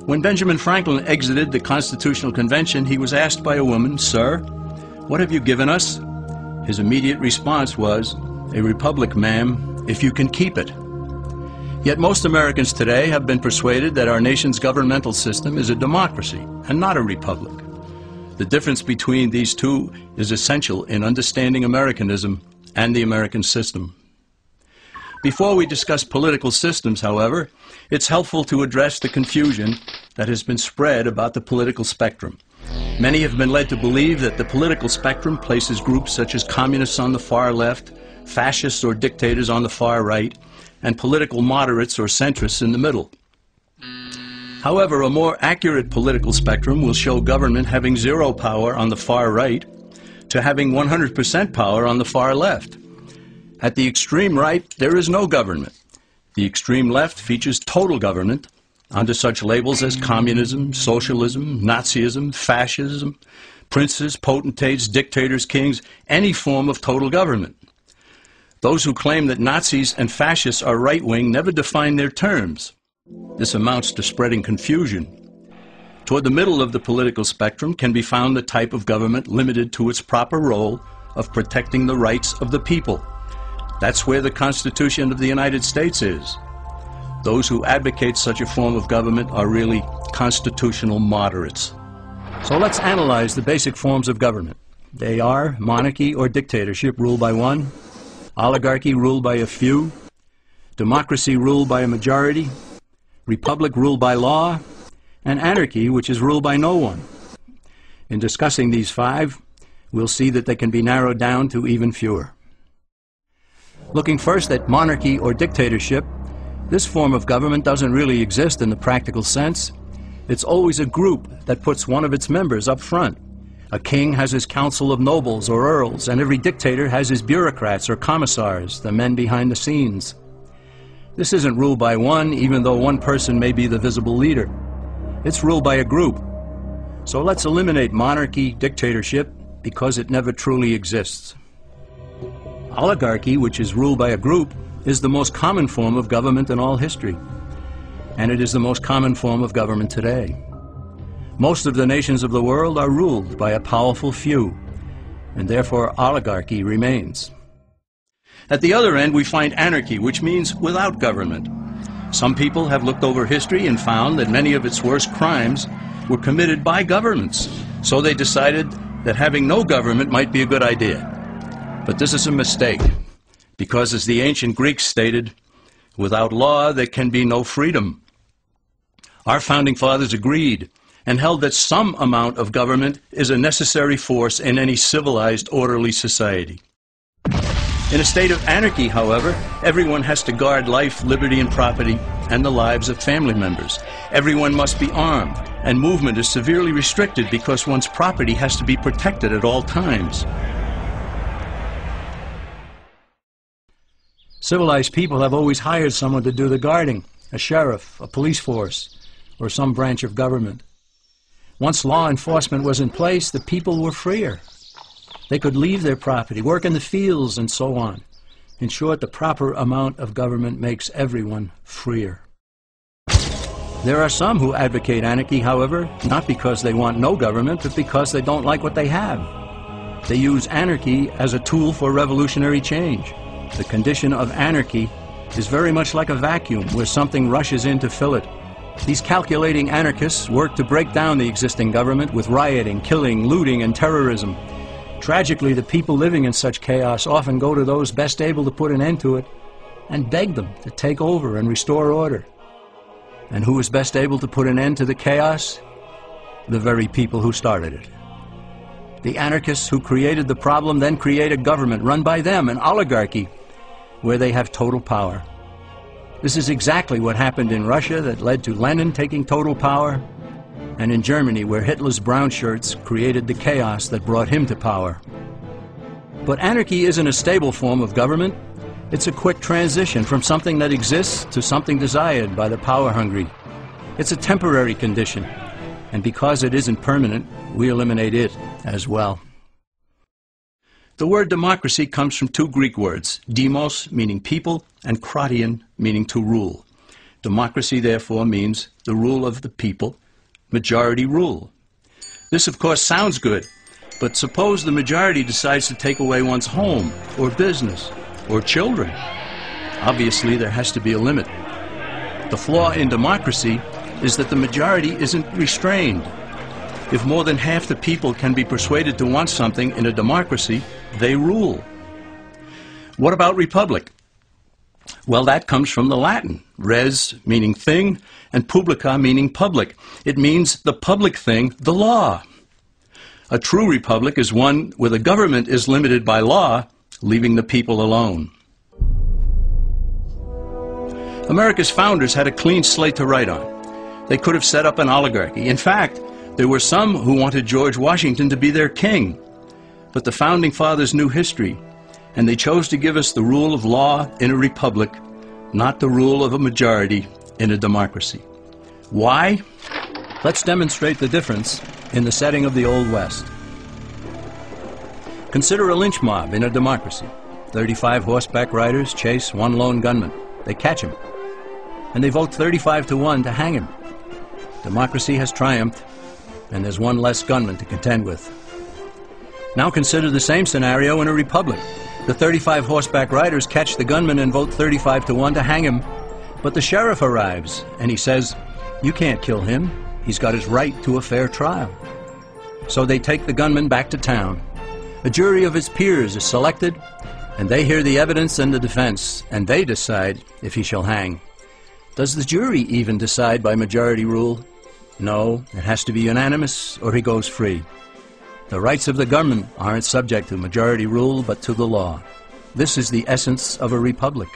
When Benjamin Franklin exited the Constitutional Convention, he was asked by a woman, "Sir, what have you given us?" His immediate response was, "A republic, ma'am, if you can keep it." Yet most Americans today have been persuaded that our nation's governmental system is a democracy and not a republic. The difference between these two is essential in understanding Americanism and the American system. Before we discuss political systems, however, it's helpful to address the confusion that has been spread about the political spectrum. Many have been led to believe that the political spectrum places groups such as communists on the far left, fascists or dictators on the far right, and political moderates or centrists in the middle. However, a more accurate political spectrum will show government having zero power on the far right to having 100% power on the far left. At the extreme right, there is no government. The extreme left features total government under such labels as communism, socialism, Nazism, fascism, princes, potentates, dictators, kings, any form of total government. Those who claim that Nazis and fascists are right-wing never define their terms. This amounts to spreading confusion. Toward the middle of the political spectrum can be found the type of government limited to its proper role of protecting the rights of the people. That's where the Constitution of the United States is. Those who advocate such a form of government are really constitutional moderates. So let's analyze the basic forms of government. They are monarchy or dictatorship ruled by one, oligarchy ruled by a few, democracy ruled by a majority, republic ruled by law, and anarchy, which is ruled by no one. In discussing these five, we'll see that they can be narrowed down to even fewer. Looking first at monarchy or dictatorship, this form of government doesn't really exist in the practical sense. It's always a group that puts one of its members up front. A king has his council of nobles or earls, and every dictator has his bureaucrats or commissars, the men behind the scenes. This isn't ruled by one, even though one person may be the visible leader. It's ruled by a group. So let's eliminate monarchy, dictatorship, because it never truly exists. Oligarchy, which is ruled by a group, is the most common form of government in all history. And it is the most common form of government today. Most of the nations of the world are ruled by a powerful few, and therefore oligarchy remains. At the other end, we find anarchy, which means without government. Some people have looked over history and found that many of its worst crimes were committed by governments, so they decided that having no government might be a good idea. But this is a mistake, because as the ancient Greeks stated, without law there can be no freedom. Our founding fathers agreed and held that some amount of government is a necessary force in any civilized, orderly society. In a state of anarchy, however, everyone has to guard life, liberty, and property, and the lives of family members. Everyone must be armed, and movement is severely restricted because one's property has to be protected at all times. Civilized people have always hired someone to do the guarding, a sheriff, a police force, or some branch of government. Once law enforcement was in place, the people were freer. They could leave their property, work in the fields, and so on. In short, the proper amount of government makes everyone freer. There are some who advocate anarchy, however, not because they want no government, but because they don't like what they have. They use anarchy as a tool for revolutionary change. The condition of anarchy is very much like a vacuum where something rushes in to fill it. These calculating anarchists work to break down the existing government with rioting, killing, looting, and terrorism. Tragically, the people living in such chaos often go to those best able to put an end to it and beg them to take over and restore order. And who is best able to put an end to the chaos? The very people who started it. The anarchists who created the problem then create a government run by them, an oligarchy, where they have total power. This is exactly what happened in Russia that led to Lenin taking total power, and in Germany where Hitler's brown shirts created the chaos that brought him to power. But anarchy isn't a stable form of government. It's a quick transition from something that exists to something desired by the power-hungry. It's a temporary condition, and because it isn't permanent, we eliminate it as well. The word democracy comes from two Greek words, demos, meaning people, and kratein, meaning to rule. Democracy, therefore, means the rule of the people, majority rule. This, of course, sounds good, but suppose the majority decides to take away one's home, or business, or children. Obviously, there has to be a limit. The flaw in democracy is that the majority isn't restrained. If more than half the people can be persuaded to want something in a democracy, they rule. What about republic? Well, that comes from the Latin, res meaning thing, and publica meaning public. It means the public thing, the law. A true republic is one where the government is limited by law, leaving the people alone. America's founders had a clean slate to write on. They could have set up an oligarchy. In fact, there were some who wanted George Washington to be their king. But the Founding Fathers knew history, and they chose to give us the rule of law in a republic, not the rule of a majority in a democracy. Why? Let's demonstrate the difference in the setting of the Old West. Consider a lynch mob in a democracy. 35 horseback riders chase one lone gunman. They catch him, and they vote 35-1 to hang him. Democracy has triumphed, and there's one less gunman to contend with. Now consider the same scenario in a republic. The 35 horseback riders catch the gunman and vote 35-1 to hang him, but the sheriff arrives, and he says, "You can't kill him. He's got his right to a fair trial." So they take the gunman back to town. A jury of his peers is selected, and they hear the evidence and the defense, and they decide if he shall hang. Does the jury even decide by majority rule? No, it has to be unanimous or he goes free. The rights of the government aren't subject to majority rule but to the law. This is the essence of a republic.